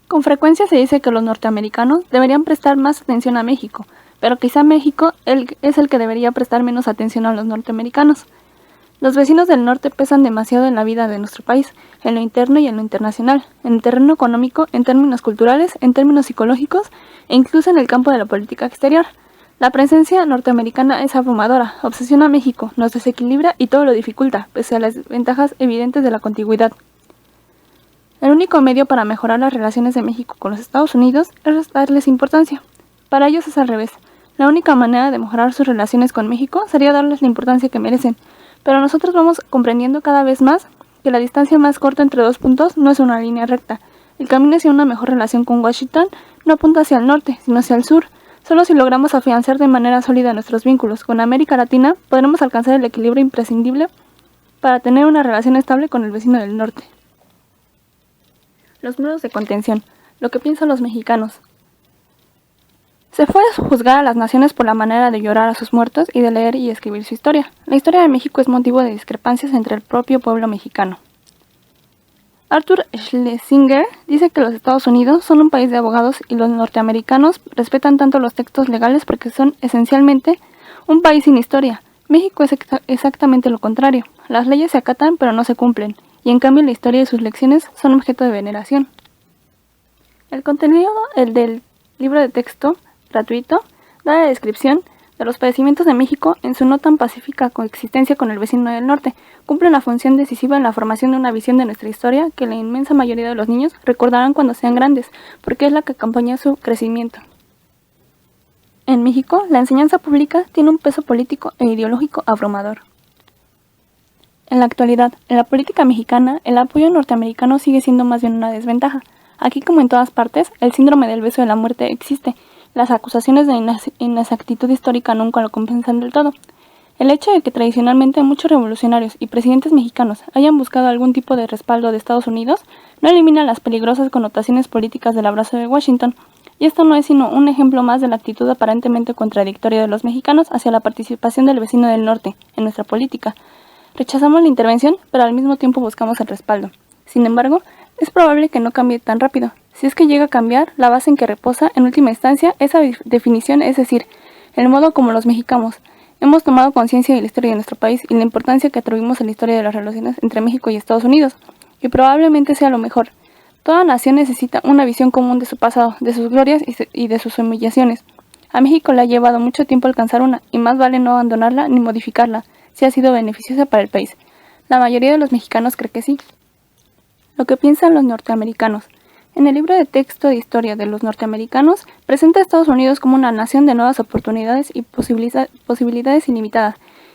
Con frecuencia se dice que los norteamericanos deberían prestar más atención a México, pero quizá México es el que debería prestar menos atención a los norteamericanos. Los vecinos del norte pesan demasiado en la vida de nuestro país, en lo interno y en lo internacional, en el terreno económico, en términos culturales, en términos psicológicos e incluso en el campo de la política exterior. La presencia norteamericana es abrumadora, obsesiona a México, nos desequilibra y todo lo dificulta, pese a las ventajas evidentes de la contigüidad. El único medio para mejorar las relaciones de México con los Estados Unidos es darles importancia. Para ellos es al revés. La única manera de mejorar sus relaciones con México sería darles la importancia que merecen, pero nosotros vamos comprendiendo cada vez más que la distancia más corta entre dos puntos no es una línea recta. El camino hacia una mejor relación con Washington no apunta hacia el norte, sino hacia el sur. Solo si logramos afianzar de manera sólida nuestros vínculos con América Latina, podremos alcanzar el equilibrio imprescindible para tener una relación estable con el vecino del norte. Los muros de contención. Lo que piensan los mexicanos. Se fue a juzgar a las naciones por la manera de llorar a sus muertos y de leer y escribir su historia. La historia de México es motivo de discrepancias entre el propio pueblo mexicano. Arthur Schlesinger dice que los Estados Unidos son un país de abogados y los norteamericanos respetan tanto los textos legales porque son esencialmente un país sin historia. México es exactamente lo contrario. Las leyes se acatan pero no se cumplen, y en cambio la historia y sus lecciones son objeto de veneración. El contenido del libro de texto gratuito da la descripción de los padecimientos de México en su no tan pacífica coexistencia con el vecino del norte. Cumple una función decisiva en la formación de una visión de nuestra historia que la inmensa mayoría de los niños recordarán cuando sean grandes, porque es la que acompaña su crecimiento. En México, la enseñanza pública tiene un peso político e ideológico abrumador. En la actualidad, en la política mexicana, el apoyo norteamericano sigue siendo más bien una desventaja. Aquí, como en todas partes, el síndrome del beso de la muerte existe. Las acusaciones de inexactitud histórica nunca lo compensan del todo. El hecho de que tradicionalmente muchos revolucionarios y presidentes mexicanos hayan buscado algún tipo de respaldo de Estados Unidos no elimina las peligrosas connotaciones políticas del abrazo de Washington, y esto no es sino un ejemplo más de la actitud aparentemente contradictoria de los mexicanos hacia la participación del vecino del norte en nuestra política. Rechazamos la intervención, pero al mismo tiempo buscamos el respaldo. Sin embargo, es probable que no cambie tan rápido. Si es que llega a cambiar, la base en que reposa, en última instancia, esa definición, es decir, el modo como los mexicanos hemos tomado conciencia de la historia de nuestro país y la importancia que atribuimos a la historia de las relaciones entre México y Estados Unidos, y probablemente sea lo mejor. Toda nación necesita una visión común de su pasado, de sus glorias y de sus humillaciones. A México le ha llevado mucho tiempo alcanzar una, y más vale no abandonarla ni modificarla, si ha sido beneficiosa para el país. La mayoría de los mexicanos cree que sí. Lo que piensan los norteamericanos. En el libro de texto de historia de los norteamericanos, presenta a Estados Unidos como una nación de nuevas oportunidades y posibilidades ilimitadas,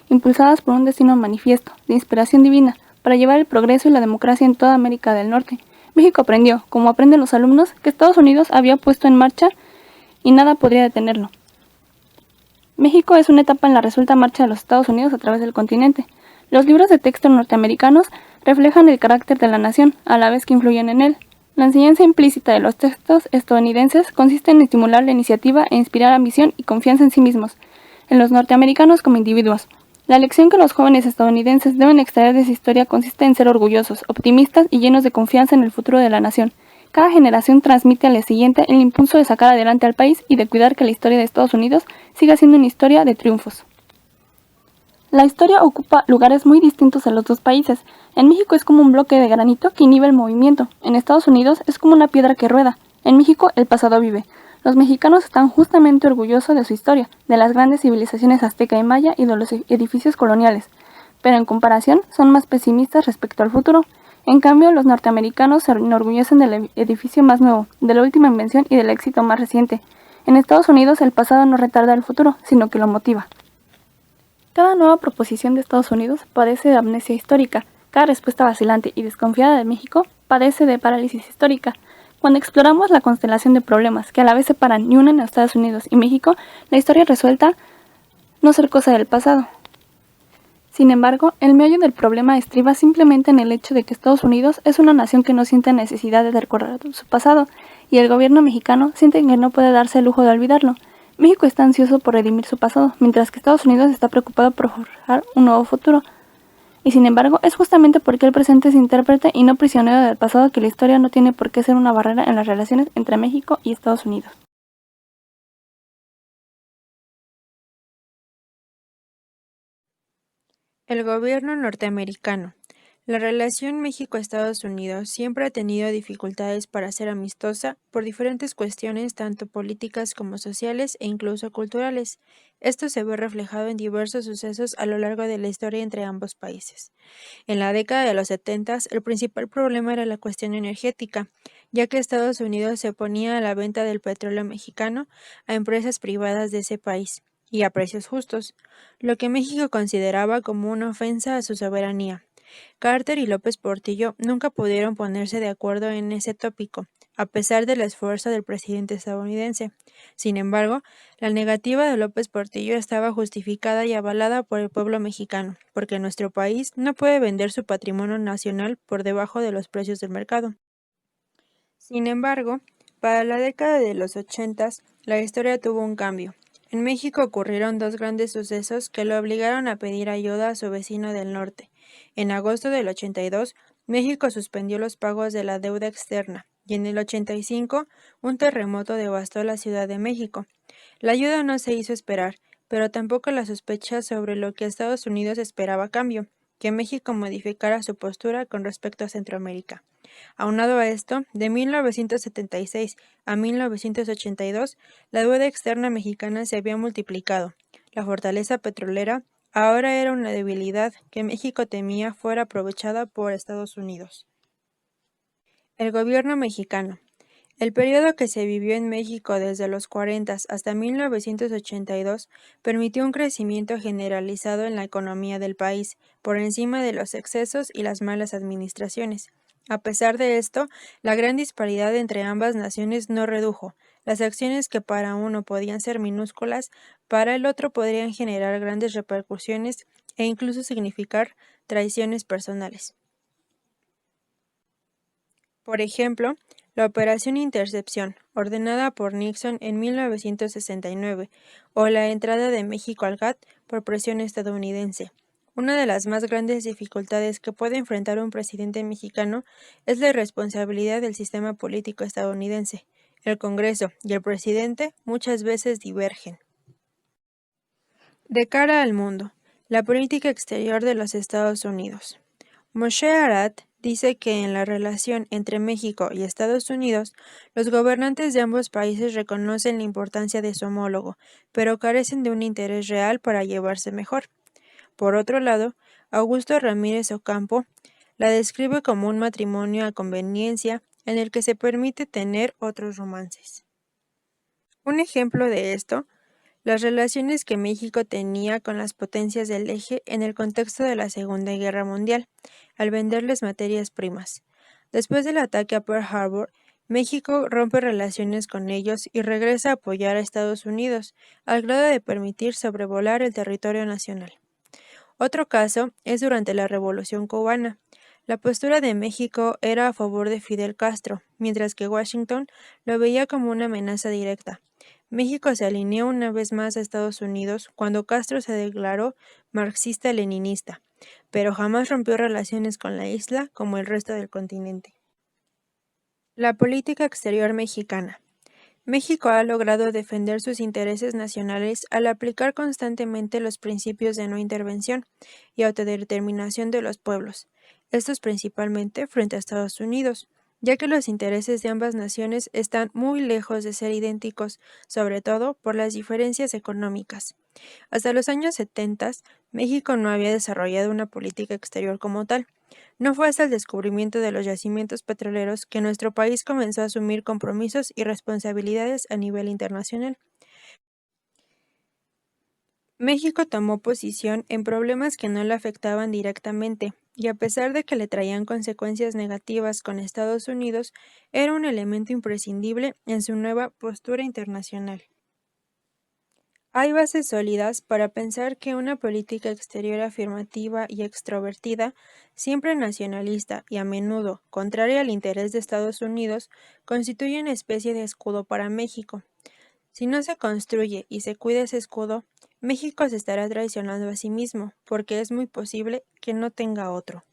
impulsadas por un destino manifiesto, de inspiración divina, para llevar el progreso y la democracia en toda América del Norte. México aprendió, como aprenden los alumnos, que Estados Unidos había puesto en marcha y nada podría detenerlo. México es una etapa en la resuelta marcha de los Estados Unidos a través del continente. Los libros de texto norteamericanos reflejan el carácter de la nación, a la vez que influyen en él. La enseñanza implícita de los textos estadounidenses consiste en estimular la iniciativa e inspirar ambición y confianza en sí mismos, en los norteamericanos como individuos. La lección que los jóvenes estadounidenses deben extraer de su historia consiste en ser orgullosos, optimistas y llenos de confianza en el futuro de la nación. Cada generación transmite a la siguiente el impulso de sacar adelante al país y de cuidar que la historia de Estados Unidos siga siendo una historia de triunfos. La historia ocupa lugares muy distintos en los dos países. En México es como un bloque de granito que inhibe el movimiento. En Estados Unidos es como una piedra que rueda. En México el pasado vive. Los mexicanos están justamente orgullosos de su historia, de las grandes civilizaciones azteca y maya y de los edificios coloniales, pero en comparación son más pesimistas respecto al futuro. En cambio, los norteamericanos se enorgullecen del edificio más nuevo, de la última invención y del éxito más reciente. En Estados Unidos el pasado no retarda el futuro, sino que lo motiva. Cada nueva proposición de Estados Unidos padece de amnesia histórica. Cada respuesta vacilante y desconfiada de México padece de parálisis histórica. Cuando exploramos la constelación de problemas que a la vez separan y unen a Estados Unidos y México, la historia resuelta no ser cosa del pasado. Sin embargo, el meollo del problema estriba simplemente en el hecho de que Estados Unidos es una nación que no siente necesidad de recordar su pasado, y el gobierno mexicano siente que no puede darse el lujo de olvidarlo. México está ansioso por redimir su pasado, mientras que Estados Unidos está preocupado por forjar un nuevo futuro. Y sin embargo, es justamente porque el presente es intérprete y no prisionero del pasado que la historia no tiene por qué ser una barrera en las relaciones entre México y Estados Unidos. El gobierno norteamericano. La relación México-Estados Unidos siempre ha tenido dificultades para ser amistosa por diferentes cuestiones tanto políticas como sociales e incluso culturales. Esto se ve reflejado en diversos sucesos a lo largo de la historia entre ambos países. En la década de los 70, el principal problema era la cuestión energética, ya que Estados Unidos se oponía a la venta del petróleo mexicano a empresas privadas de ese país y a precios justos, lo que México consideraba como una ofensa a su soberanía. Carter y López Portillo nunca pudieron ponerse de acuerdo en ese tópico, a pesar del esfuerzo del presidente estadounidense. Sin embargo, la negativa de López Portillo estaba justificada y avalada por el pueblo mexicano, porque nuestro país no puede vender su patrimonio nacional por debajo de los precios del mercado. Sin embargo, para la década de los 80, la historia tuvo un cambio. En México ocurrieron dos grandes sucesos que lo obligaron a pedir ayuda a su vecino del norte. En agosto del 82, México suspendió los pagos de la deuda externa, y en el 85, un terremoto devastó la Ciudad de México. La ayuda no se hizo esperar, pero tampoco la sospecha sobre lo que Estados Unidos esperaba a cambio, que México modificara su postura con respecto a Centroamérica. Aunado a esto, de 1976 a 1982, la deuda externa mexicana se había multiplicado. La fortaleza petrolera ahora era una debilidad que México temía fuera aprovechada por Estados Unidos. El gobierno mexicano. El periodo que se vivió en México desde los 40 hasta 1982 permitió un crecimiento generalizado en la economía del país, por encima de los excesos y las malas administraciones. A pesar de esto, la gran disparidad entre ambas naciones no redujo. Las acciones que para uno podían ser minúsculas, para el otro podrían generar grandes repercusiones e incluso significar traiciones personales. Por ejemplo, la Operación Intercepción, ordenada por Nixon en 1969, o la entrada de México al GATT por presión estadounidense. Una de las más grandes dificultades que puede enfrentar un presidente mexicano es la irresponsabilidad del sistema político estadounidense. El Congreso y el presidente muchas veces divergen. De cara al mundo, la política exterior de los Estados Unidos. Moshe Arad dice que en la relación entre México y Estados Unidos, los gobernantes de ambos países reconocen la importancia de su homólogo, pero carecen de un interés real para llevarse mejor. Por otro lado, Augusto Ramírez Ocampo la describe como un matrimonio a conveniencia en el que se permite tener otros romances. Un ejemplo de esto, las relaciones que México tenía con las potencias del eje en el contexto de la Segunda Guerra Mundial, al venderles materias primas. Después del ataque a Pearl Harbor, México rompe relaciones con ellos y regresa a apoyar a Estados Unidos, al grado de permitir sobrevolar el territorio nacional. Otro caso es durante la Revolución cubana. La postura de México era a favor de Fidel Castro, mientras que Washington lo veía como una amenaza directa. México se alineó una vez más a Estados Unidos cuando Castro se declaró marxista-leninista, pero jamás rompió relaciones con la isla como el resto del continente. La política exterior mexicana. México ha logrado defender sus intereses nacionales al aplicar constantemente los principios de no intervención y autodeterminación de los pueblos, estos principalmente frente a Estados Unidos, ya que los intereses de ambas naciones están muy lejos de ser idénticos, sobre todo por las diferencias económicas. Hasta los años 70, México no había desarrollado una política exterior como tal. No fue hasta el descubrimiento de los yacimientos petroleros que nuestro país comenzó a asumir compromisos y responsabilidades a nivel internacional. México tomó posición en problemas que no le afectaban directamente, y a pesar de que le traían consecuencias negativas con Estados Unidos, era un elemento imprescindible en su nueva postura internacional. Hay bases sólidas para pensar que una política exterior afirmativa y extrovertida, siempre nacionalista y a menudo contraria al interés de Estados Unidos, constituye una especie de escudo para México. Si no se construye y se cuida ese escudo, México se estará traicionando a sí mismo, porque es muy posible que no tenga otro.